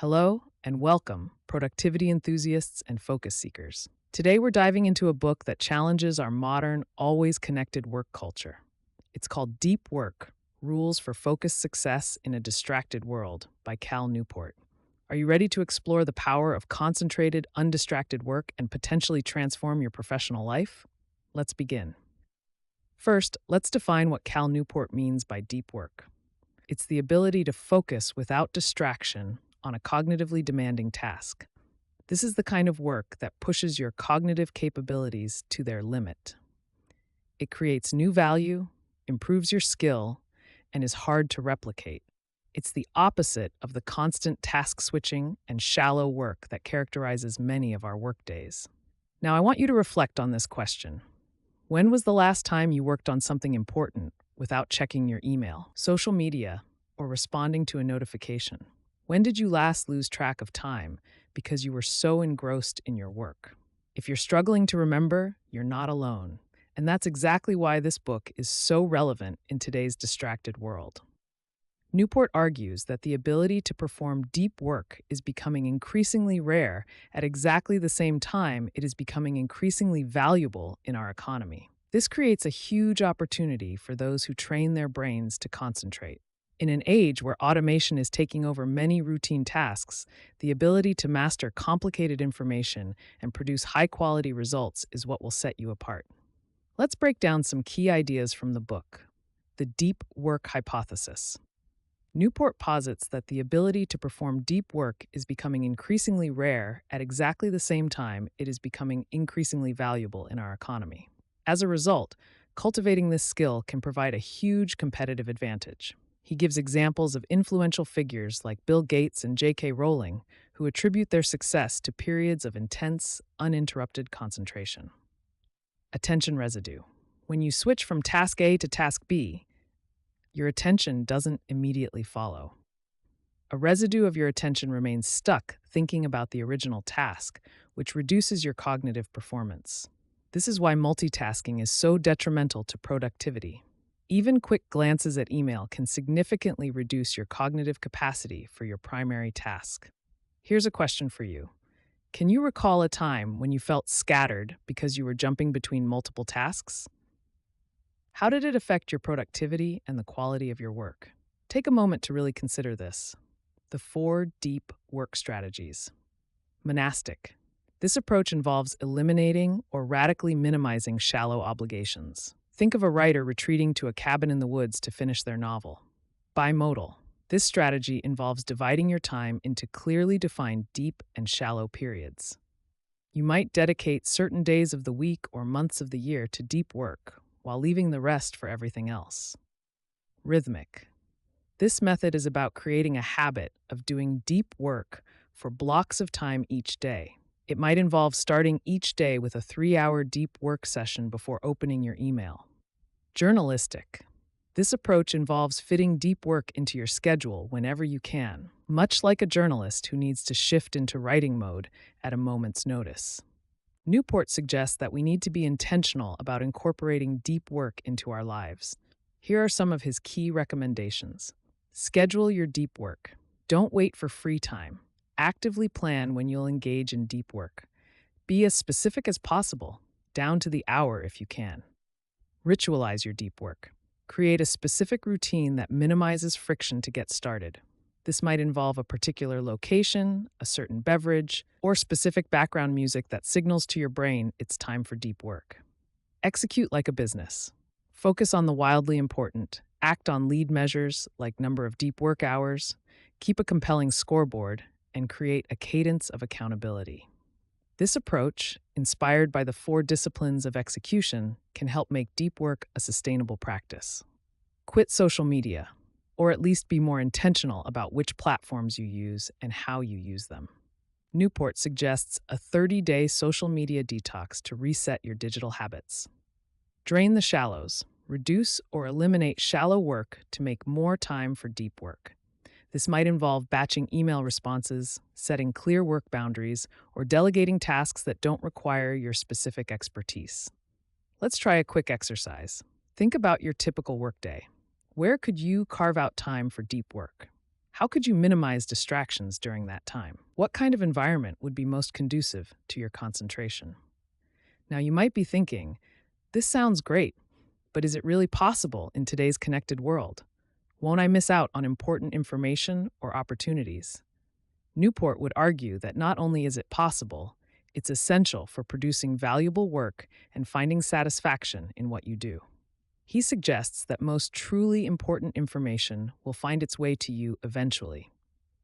Hello and welcome, productivity enthusiasts and focus seekers. Today we're diving into a book that challenges our modern, always connected work culture. It's called Deep Work: Rules for Focused Success in a Distracted World by Cal Newport. Are you ready to explore the power of concentrated, undistracted work and potentially transform your professional life? Let's begin. First, let's define what Cal Newport means by deep work. It's the ability to focus without distraction on a cognitively demanding task. This is the kind of work that pushes your cognitive capabilities to their limit. It creates new value, improves your skill, and is hard to replicate. It's the opposite of the constant task switching and shallow work that characterizes many of our workdays. Now, I want you to reflect on this question. When was the last time you worked on something important without checking your email, social media, or responding to a notification? When did you last lose track of time because you were so engrossed in your work? If you're struggling to remember, you're not alone. And that's exactly why this book is so relevant in today's distracted world. Newport argues that the ability to perform deep work is becoming increasingly rare at exactly the same time it is becoming increasingly valuable in our economy. This creates a huge opportunity for those who train their brains to concentrate. In an age where automation is taking over many routine tasks, the ability to master complicated information and produce high-quality results is what will set you apart. Let's break down some key ideas from the book. The deep work hypothesis. Newport posits that the ability to perform deep work is becoming increasingly rare at exactly the same time it is becoming increasingly valuable in our economy. As a result, cultivating this skill can provide a huge competitive advantage. He gives examples of influential figures like Bill Gates and J.K. Rowling, who attribute their success to periods of intense, uninterrupted concentration. Attention residue. When you switch from task A to task B, your attention doesn't immediately follow. A residue of your attention remains stuck thinking about the original task, which reduces your cognitive performance. This is why multitasking is so detrimental to productivity. Even quick glances at email can significantly reduce your cognitive capacity for your primary task. Here's a question for you. Can you recall a time when you felt scattered because you were jumping between multiple tasks? How did it affect your productivity and the quality of your work? Take a moment to really consider this. The 4 deep work strategies. Monastic. This approach involves eliminating or radically minimizing shallow obligations. Think of a writer retreating to a cabin in the woods to finish their novel. Bimodal. This strategy involves dividing your time into clearly defined deep and shallow periods. You might dedicate certain days of the week or months of the year to deep work, while leaving the rest for everything else. Rhythmic. This method is about creating a habit of doing deep work for blocks of time each day. It might involve starting each day with a 3-hour deep work session before opening your email. Journalistic. This approach involves fitting deep work into your schedule whenever you can, much like a journalist who needs to shift into writing mode at a moment's notice. Newport suggests that we need to be intentional about incorporating deep work into our lives. Here are some of his key recommendations. Schedule your deep work. Don't wait for free time. Actively plan when you'll engage in deep work. Be as specific as possible, down to the hour if you can. Ritualize your deep work. Create a specific routine that minimizes friction to get started. This might involve a particular location, a certain beverage, or specific background music that signals to your brain it's time for deep work. Execute like a business. Focus on the wildly important. Act on lead measures like number of deep work hours. Keep a compelling scoreboard and create a cadence of accountability. This approach, inspired by the 4 disciplines of execution, can help make deep work a sustainable practice. Quit social media, or at least be more intentional about which platforms you use and how you use them. Newport suggests a 30-day social media detox to reset your digital habits. Drain the shallows. Reduce or eliminate shallow work to make more time for deep work. This might involve batching email responses, setting clear work boundaries, or delegating tasks that don't require your specific expertise. Let's try a quick exercise. Think about your typical workday. Where could you carve out time for deep work? How could you minimize distractions during that time? What kind of environment would be most conducive to your concentration? Now, you might be thinking, this sounds great, but is it really possible in today's connected world? Won't I miss out on important information or opportunities? Newport would argue that not only is it possible, it's essential for producing valuable work and finding satisfaction in what you do. He suggests that most truly important information will find its way to you eventually,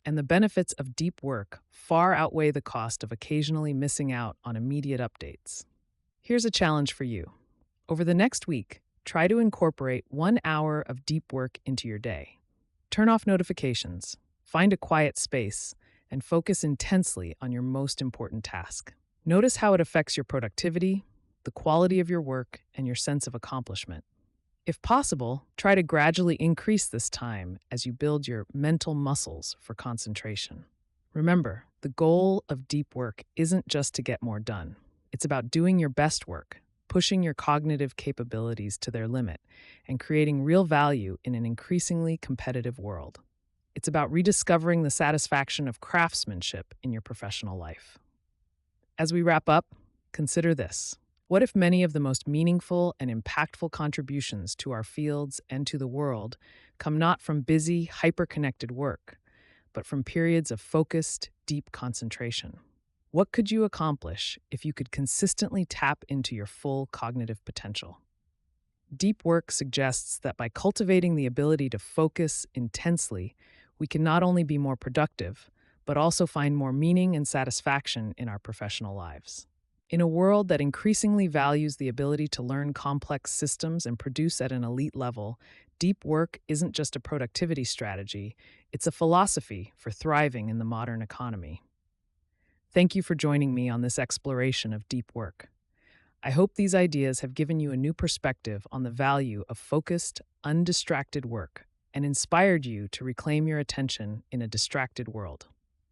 and the benefits of deep work far outweigh the cost of occasionally missing out on immediate updates. Here's a challenge for you. Over the next week, try to incorporate 1 hour of deep work into your day. Turn off notifications, find a quiet space, and focus intensely on your most important task. Notice how it affects your productivity, the quality of your work, and your sense of accomplishment. If possible, try to gradually increase this time as you build your mental muscles for concentration. Remember, the goal of deep work isn't just to get more done. It's about doing your best work, pushing your cognitive capabilities to their limit, and creating real value in an increasingly competitive world. It's about rediscovering the satisfaction of craftsmanship in your professional life. As we wrap up, consider this. What if many of the most meaningful and impactful contributions to our fields and to the world come not from busy, hyper-connected work, but from periods of focused, deep concentration? What could you accomplish if you could consistently tap into your full cognitive potential? Deep work suggests that by cultivating the ability to focus intensely, we can not only be more productive, but also find more meaning and satisfaction in our professional lives. In a world that increasingly values the ability to learn complex systems and produce at an elite level, deep work isn't just a productivity strategy, it's a philosophy for thriving in the modern economy. Thank you for joining me on this exploration of deep work. I hope these ideas have given you a new perspective on the value of focused, undistracted work and inspired you to reclaim your attention in a distracted world.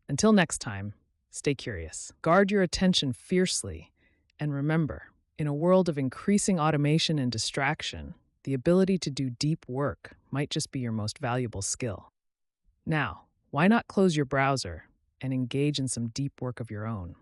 Until next time, stay curious, guard your attention fiercely, and remember, in a world of increasing automation and distraction, the ability to do deep work might just be your most valuable skill. Now, why not close your browser and engage in some deep work of your own?